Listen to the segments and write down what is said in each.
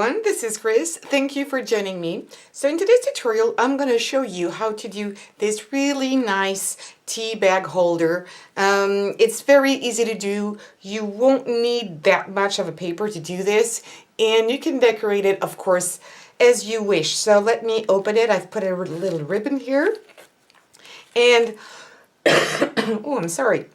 everyone, this is Chris. Thank you for joining me. So in today's tutorial, I'm going to show you how to do this really nice tea bag holder. It's very easy to do. You won't need that much of a paper to do this, and you can decorate it, of course, as you wish. So let me open it. I've put a little ribbon here, and oh, I'm sorry.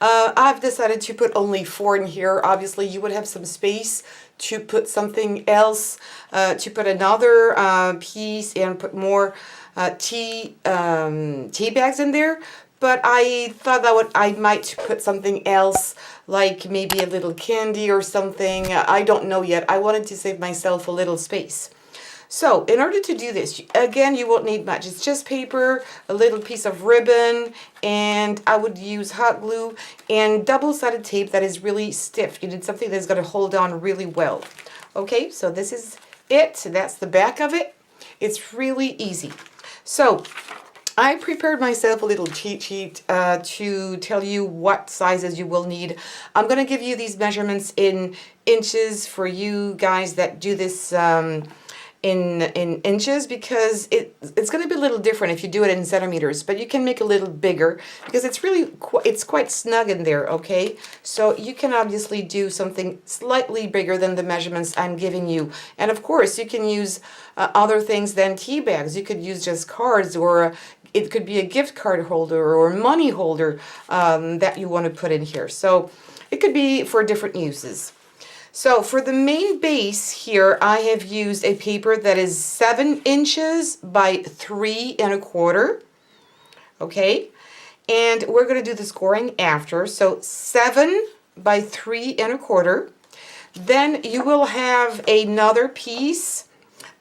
I've decided to put only 4 in here. Obviously, you would have some space to put something else, to put another piece and put more tea bags in there. But I thought that I might put something else, like maybe a little candy or something. I don't know yet. I wanted to save myself a little space. So in order to do this, again, you won't need much. It's just paper, a little piece of ribbon, and I would use hot glue and double-sided tape that is really stiff. You need something that's going to hold on really well. Okay, so this is it. That's the back of it. It's really easy. So I prepared myself a little cheat sheet to tell you what sizes you will need. I'm going to give you these measurements in inches for you guys that do this in inches, because it's going to be a little different if you do it in centimeters, but you can make it a little bigger because it's really it's quite snug in there. Okay, so you can obviously do something slightly bigger than the measurements I'm giving you, and of course you can use other things than tea bags. You could use just cards, or it could be a gift card holder or money holder that you want to put in here. So it could be for different uses. So for the main base here, I have used a paper that is 7 inches by 3 1/4. Okay, and we're going to do the scoring after. So 7 by 3 1/4. Then you will have another piece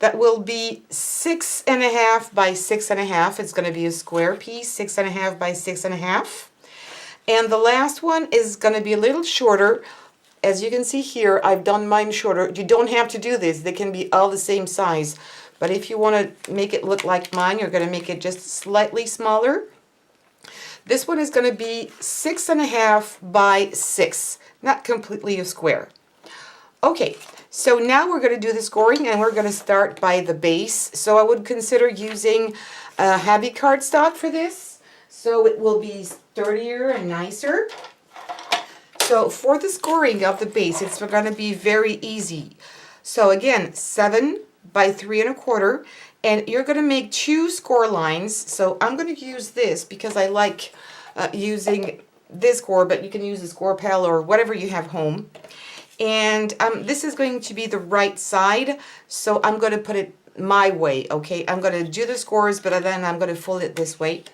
that will be 6 1/2 by 6 1/2. It's going to be a square piece, 6 1/2 by 6 1/2. And the last one is going to be a little shorter. As you can see here, I've done mine shorter. You don't have to do this. They can be all the same size. But if you want to make it look like mine, you're going to make it just slightly smaller. This one is going to be 6 1/2 by 6, not completely a square. Okay, so now we're going to do the scoring, and we're going to start by the base. So I would consider using heavy cardstock for this, so it will be sturdier and nicer. So for the scoring of the base, it's going to be very easy. So again, 7 by 3 1/4, and you're going to make 2 score lines. So I'm going to use this because I like using this score, but you can use a score pal or whatever you have home. And this is going to be the right side, so I'm going to put it my way, okay? I'm going to do the scores, but then I'm going to fold it this way.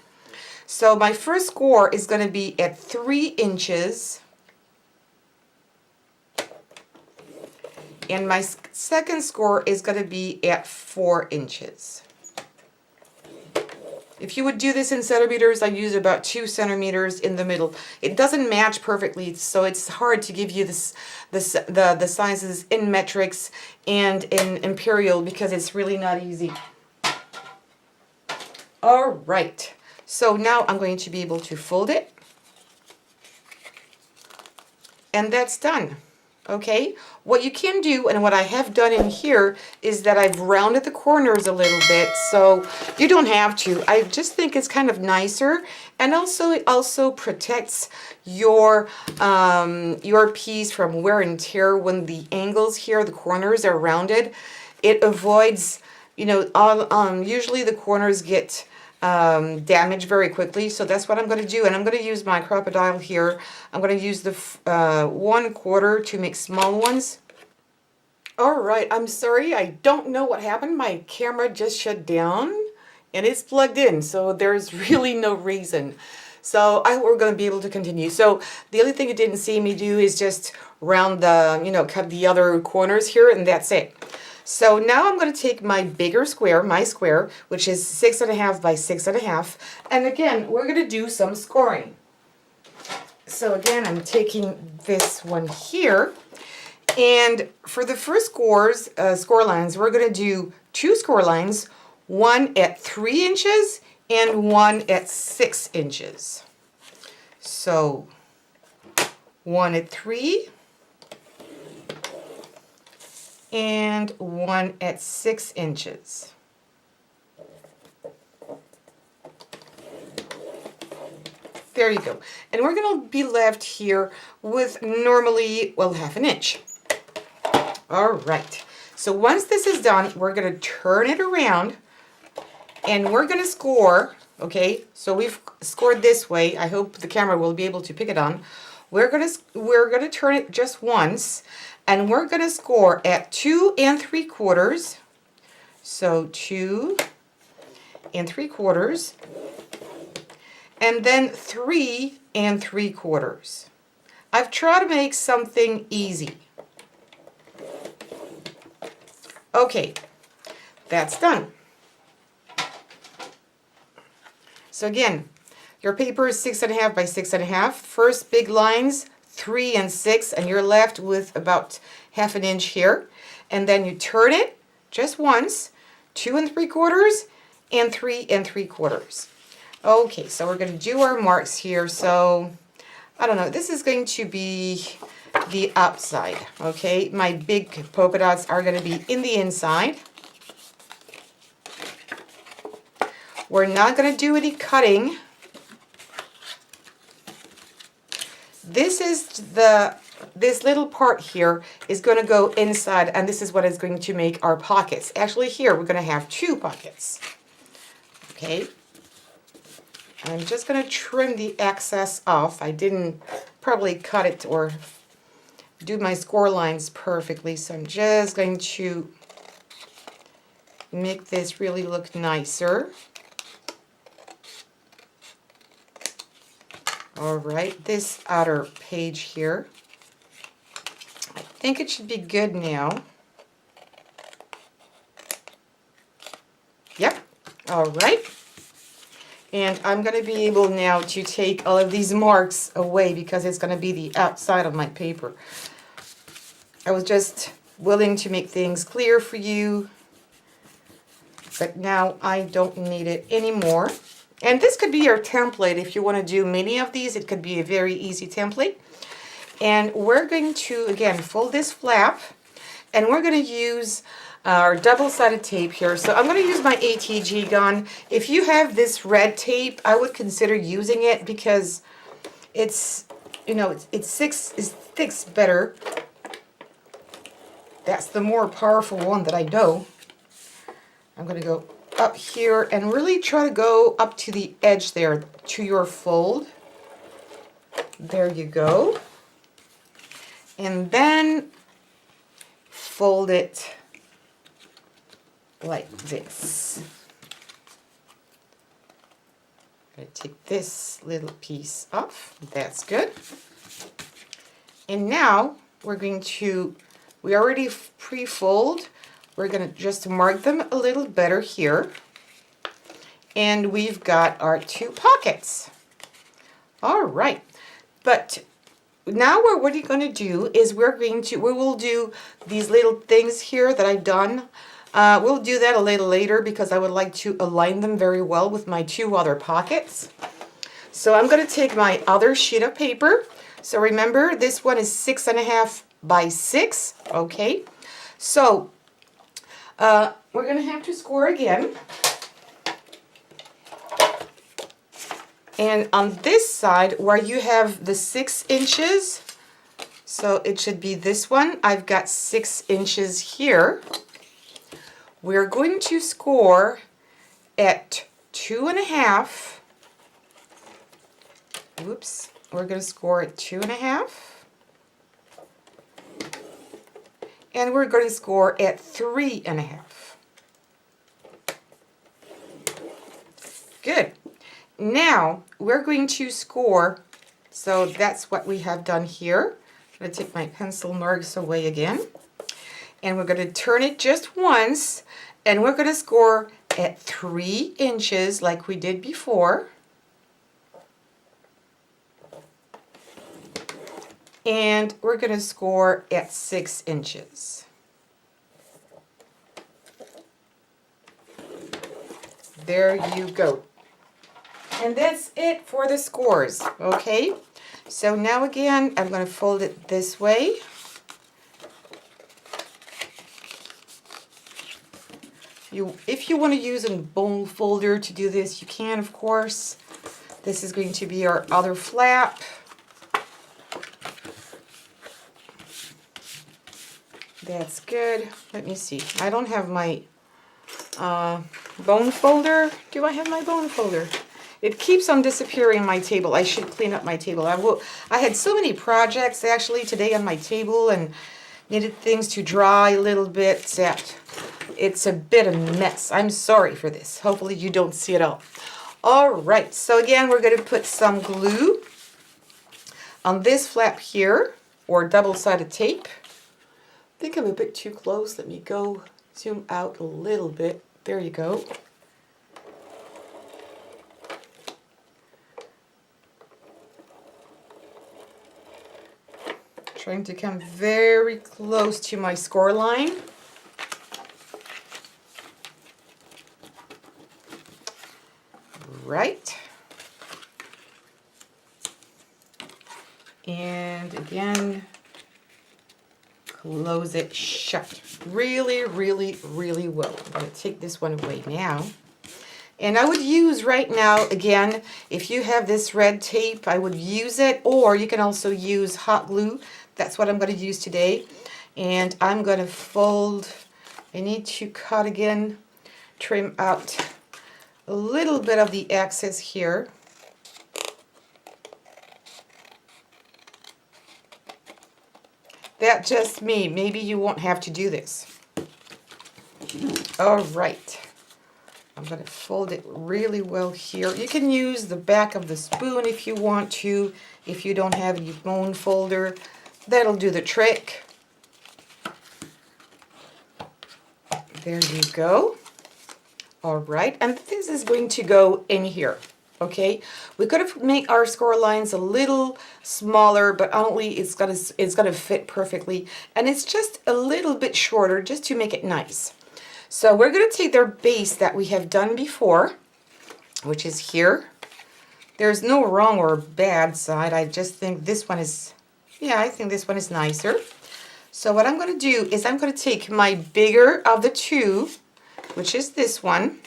So my first score is going to be at 3 inches. And my second score is going to be at 4 inches. If you would do this in centimeters, I use about 2 centimeters in the middle. It doesn't match perfectly, so it's hard to give you the sizes in metrics and in imperial, because it's really not easy. All right, so now I'm going to be able to fold it. And that's done. Okay, what you can do, and what I have done in here, is that I've rounded the corners a little bit, so you don't have to. I just think it's kind of nicer, and also it also protects your piece from wear and tear. When the angles here, the corners are rounded, it avoids, you know, usually the corners get damaged very quickly. So that's what I'm going to do, and I'm going to use my crocodile here. I'm going to use the 1/4 to make small ones. All right, I'm sorry, I don't know what happened. My camera just shut down, and it's plugged in, so there's really no reason. So we're going to be able to continue. So the only thing you didn't see me do is just round the, you know, cut the other corners here, and that's it. So now I'm going to take my bigger square, my square, which is 6 1/2 by 6 1/2, and again, we're going to do some scoring. So again, I'm taking this one here, and for the first score lines, we're going to do 2 score lines, one at 3 inches and one at 6 inches. So one at 3, and one at 6 inches. There you go. And we're going to be left here with normally, well, 1/2 inch. All right. So once this is done, we're going to turn it around and we're going to score, okay? So we've scored this way. I hope the camera will be able to pick it on. We're going to turn it just once and we're going to score at 2 3/4. So 2 3/4. And then 3 3/4. I've tried to make something easy. Okay, that's done. So again, your paper is 6.5 by 6.5. First big lines, 3 and 6, and you're left with about 1/2 inch here. And then you turn it just once, 2 3/4 and 3 3/4. Okay, so we're going to do our marks here. So, I don't know, this is going to be the outside, okay? My big polka dots are going to be in the inside. We're not going to do any cutting. This little part here is going to go inside, and this is what is going to make our pockets. Actually, here we're going to have 2 pockets, okay? I'm just going to trim the excess off. I didn't probably cut it or do my score lines perfectly, so I'm just going to make this really look nicer. All right, this outer page here, I think it should be good now. Yep, all right. And I'm going to be able now to take all of these marks away because it's going to be the outside of my paper. I was just willing to make things clear for you, but now I don't need it anymore. And this could be your template. If you want to do many of these, it could be a very easy template. And we're going to, again, fold this flap, and we're going to use our double-sided tape here. So I'm going to use my ATG gun. If you have this red tape, I would consider using it because it's, you know, it sticks better. That's the more powerful one that I know. I'm going to go up here and really try to go up to the edge there, to your fold. There you go. And then fold it like this. I'm going to take this little piece off. That's good. And now we're going to, we already pre-fold. We're going to just mark them a little better here. And we've got our 2 pockets. All right. But now what we're going to do is we will do these little things here that I've done. We'll do that a little later because I would like to align them very well with my 2 other pockets. So I'm going to take my other sheet of paper. So remember, this one is 6.5 by 6. Okay. So we're going to have to score again. And on this side where you have the 6 inches, so it should be this one. I've got 6 inches here. We're going to score at 2.5. Oops, we're going to score at 2.5. And we're going to score at 3.5. Good. Now we're going to score, so that's what we have done here. I'm going to take my pencil marks away again. And we're going to turn it just once, and we're going to score at 3 inches like we did before. And we're going to score at 6 inches. There you go. And that's it for the scores, okay? So now again, I'm going to fold it this way. If you want to use a bone folder to do this, you can, of course. This is going to be our other flap. That's good. Let me see. I don't have my bone folder. Do I have my bone folder? It keeps on disappearing on my table. I should clean up my table. I had so many projects actually today on my table and needed things to dry a little bit that it's a bit of a mess. I'm sorry for this. Hopefully you don't see it all. All right, so again, we're going to put some glue on this flap here, or double-sided tape. I think I'm a bit too close. Let me go zoom out a little bit. There you go. Trying to come very close to my score line. Right. And again, close it shut really, really, really well. I'm going to take this one away now. And I would use right now, again, if you have this red tape, I would use it, or you can also use hot glue. That's what I'm going to use today. And I'm going to fold. I need to cut again, trim out a little bit of the excess here. That's just me. Maybe you won't have to do this. All right. I'm going to fold it really well here. You can use the back of the spoon if you want to. If you don't have a bone folder, that'll do the trick. There you go. All right, and this is going to go in here. Okay, we could have made our score lines a little smaller, but only it's gonna fit perfectly, and it's just a little bit shorter just to make it nice. So we're gonna take their base that we have done before, which is here. There's no wrong or bad side. I just think this one is, yeah, I think this one is nicer. So what I'm gonna do is I'm gonna take my bigger of the two, which is this one,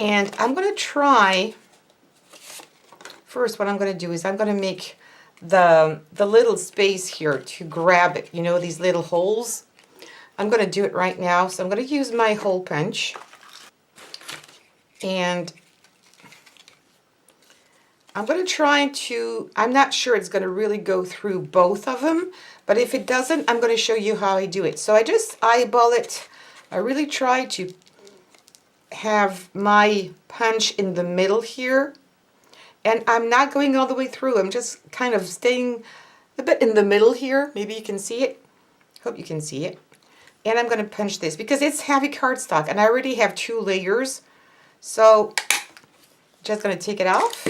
and I'm going to try, first what I'm going to do is I'm going to make the little space here to grab it, you know, these little holes. I'm going to do it right now, so I'm going to use my hole punch, and I'm going to try to, I'm not sure it's going to really go through both of them, but if it doesn't, I'm going to show you how I do it. So I just eyeball it. I really try to have my punch in the middle here, and I'm not going all the way through. I'm just kind of staying a bit in the middle here. Maybe you can see it. Hope you can see it. And I'm going to punch this because it's heavy cardstock and I already have 2 layers. So just going to take it off.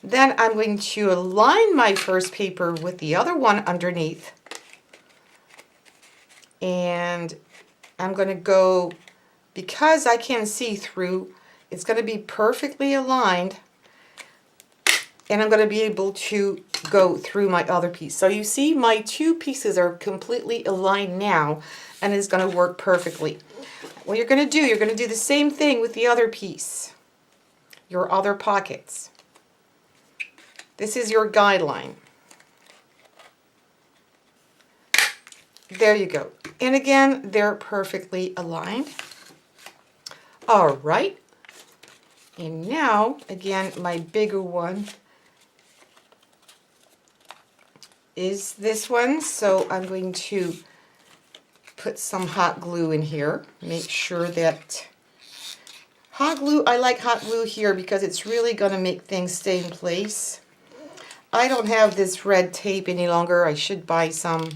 Then I'm going to align my first paper with the other one underneath. And I'm going to go, because I can see through, it's going to be perfectly aligned, and I'm going to be able to go through my other piece. So you see my 2 pieces are completely aligned now, and it's going to work perfectly. What you're going to do the same thing with the other piece, your other pockets. This is your guideline. There you go. And again, they're perfectly aligned. All right. And now, again, my bigger one is this one. So I'm going to put some hot glue in here. Make sure that hot glue, I like hot glue here because it's really going to make things stay in place. I don't have this red tape any longer. I should buy some.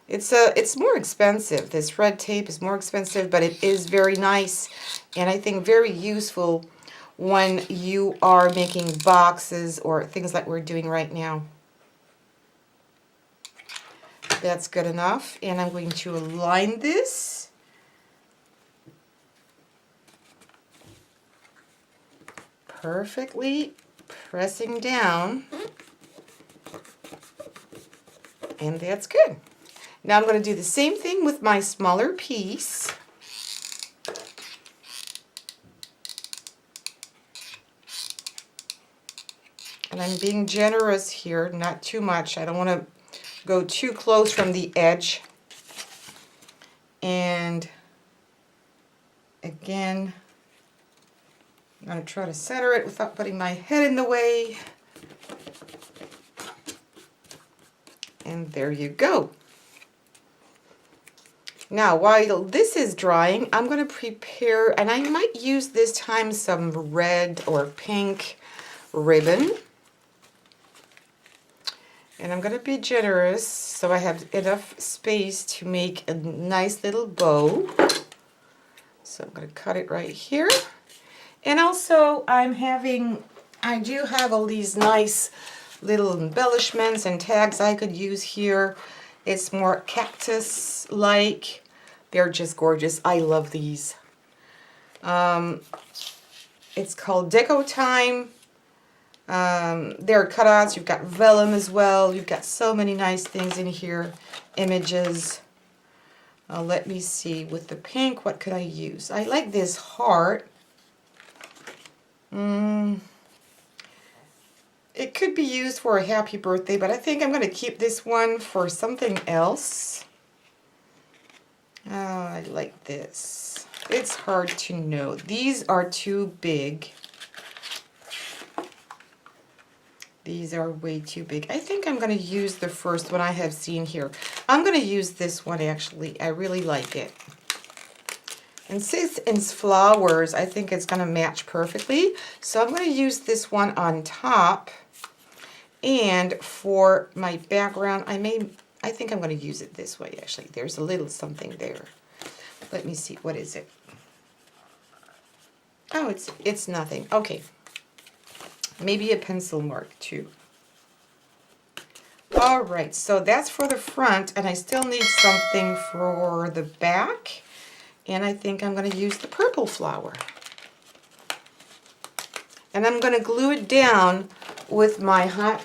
It's more expensive. This red tape is more expensive, but it is very nice and I think very useful when you are making boxes or things like we're doing right now. That's good enough, and I'm going to align this. Perfectly, pressing down, and that's good. Now I'm going to do the same thing with my smaller piece. And I'm being generous here, not too much. I don't want to go too close from the edge. And again, I'm going to try to center it without putting my head in the way. And there you go. Now, while this is drying, I'm going to prepare, and I might use this time some red or pink ribbon. And I'm going to be generous so I have enough space to make a nice little bow. So I'm going to cut it right here. And also I do have all these nice little embellishments and tags I could use here. It's more cactus-like. They're just gorgeous. I love these. It's called Deco Time. There are cutouts. You've got vellum as well. You've got so many nice things in here. Images. Let me see. With the pink, what could I use? I like this heart. It could be used for a happy birthday, but I think I'm going to keep this one for something else. Oh, I like this. It's hard to know. These are too big. These are way too big. I think I'm going to use the first one I have seen here. I'm going to use this one actually. I really like it. And since it's flowers, I think it's going to match perfectly. So I'm going to use this one on top. And for my background, I think I'm going to use it this way actually. There's a little something there. Let me see. What is it? Oh, it's nothing. Okay. Maybe a pencil mark too. All right, so that's for the front, and I still need something for the back. And I think I'm going to use the purple flower. And I'm going to glue it down with my hot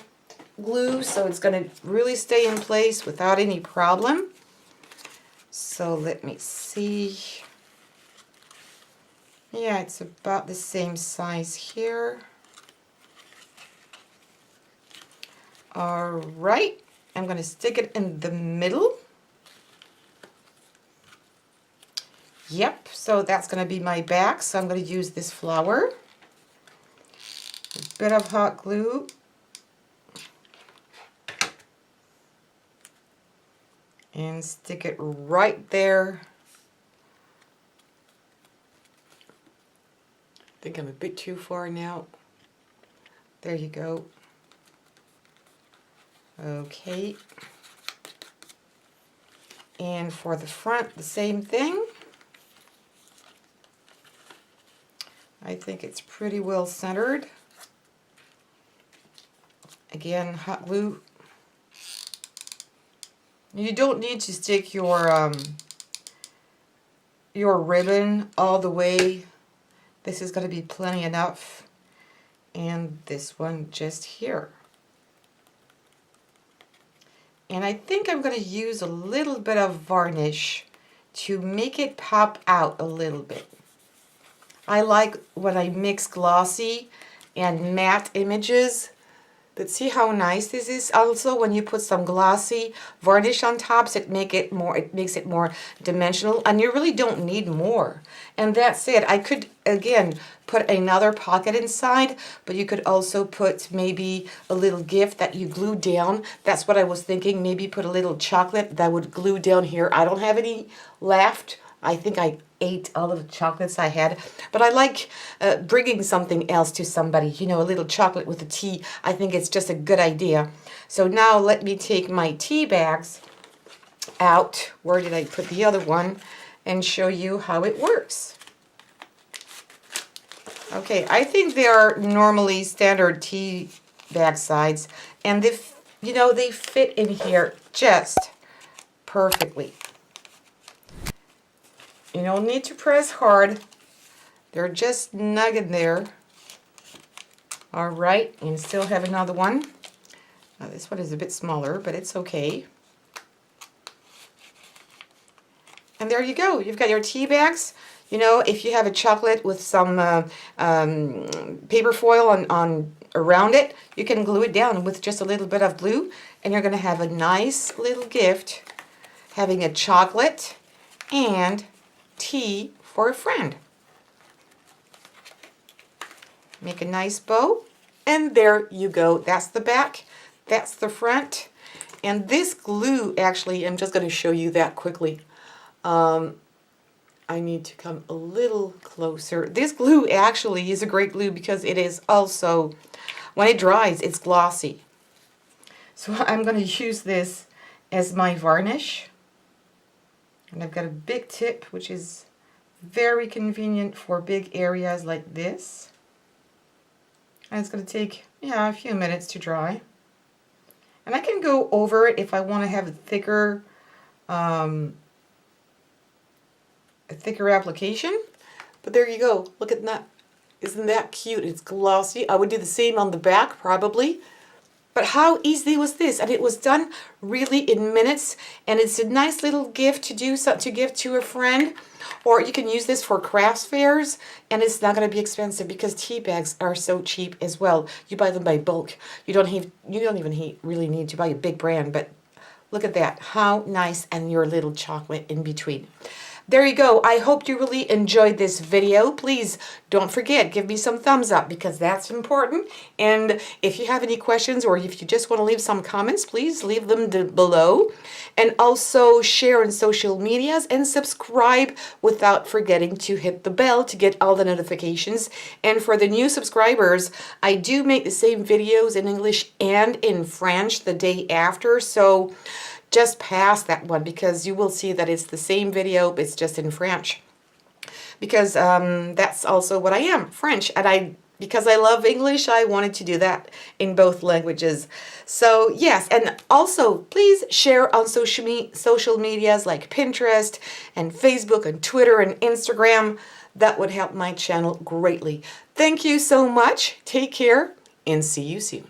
glue, so it's going to really stay in place without any problem. So let me see. Yeah, it's about the same size here. All right, I'm going to stick it in the middle. Yep, so that's going to be my back, so I'm going to use this flower. A bit of hot glue. And stick it right there. I think I'm a bit too far now. There you go. Okay. And for the front, the same thing. I think it's pretty well centered. Again, hot glue. You don't need to stick your ribbon all the way. This is going to be plenty enough. And this one just here. And I think I'm going to use a little bit of varnish to make it pop out a little bit. I like when I mix glossy and matte images. But see how nice this is? Also, when you put some glossy varnish on top, it makes it more dimensional, and you really don't need more. And that's it. I could, again, put another pocket inside, but you could also put maybe a little gift that you glue down. That's what I was thinking. Maybe put a little chocolate that would glue down here. I don't have any left. I think I ate all of the chocolates I had, but I like bringing something else to somebody, you know, a little chocolate with a tea. I think it's just a good idea. So now let me take my tea bags out. Where did I put the other one? And show you how it works. Okay, I think they are normally standard tea bag sides, and they, you know, they fit in here just perfectly. You don't need to press hard. They're just snug in there. All right, and still have another one. Now this one is a bit smaller, but it's okay. And there you go. You've got your tea bags. You know, if you have a chocolate with some paper foil on around it, you can glue it down with just a little bit of glue, and you're going to have a nice little gift, having a chocolate and tea for a friend. Make a nice bow, and there you go. That's the back, that's the front. And this glue, actually, I'm just going to show you that quickly. I need to come a little closer. This glue actually is a great glue because it is also, when it dries, it's glossy. So I'm going to use this as my varnish. And I've got a big tip, which is very convenient for big areas like this. And it's going to take, a few minutes to dry. And I can go over it if I want to have a thicker application. But there you go. Look at that. Isn't that cute? It's glossy. I would do the same on the back, probably. But how easy was this? And it was done really in minutes. And it's a nice little gift to do, to give to a friend. Or you can use this for crafts fairs, and it's not going to be expensive because tea bags are so cheap as well. You buy them by bulk. You don't even really need to buy a big brand, but look at that. How nice, and your little chocolate in between. There you go. I hope you really enjoyed this video. Please don't forget, give me some thumbs up because that's important. And if you have any questions or if you just want to leave some comments, please leave them below. And also share on social medias and subscribe without forgetting to hit the bell to get all the notifications. And for the new subscribers, I do make the same videos in English and in French the day after. So just pass that one because you will see that it's the same video, but it's just in French. Because that's also what I am, French. And because I love English, I wanted to do that in both languages. So yes, and also please share on social medias like Pinterest and Facebook and Twitter and Instagram. That would help my channel greatly. Thank you so much. Take care and see you soon.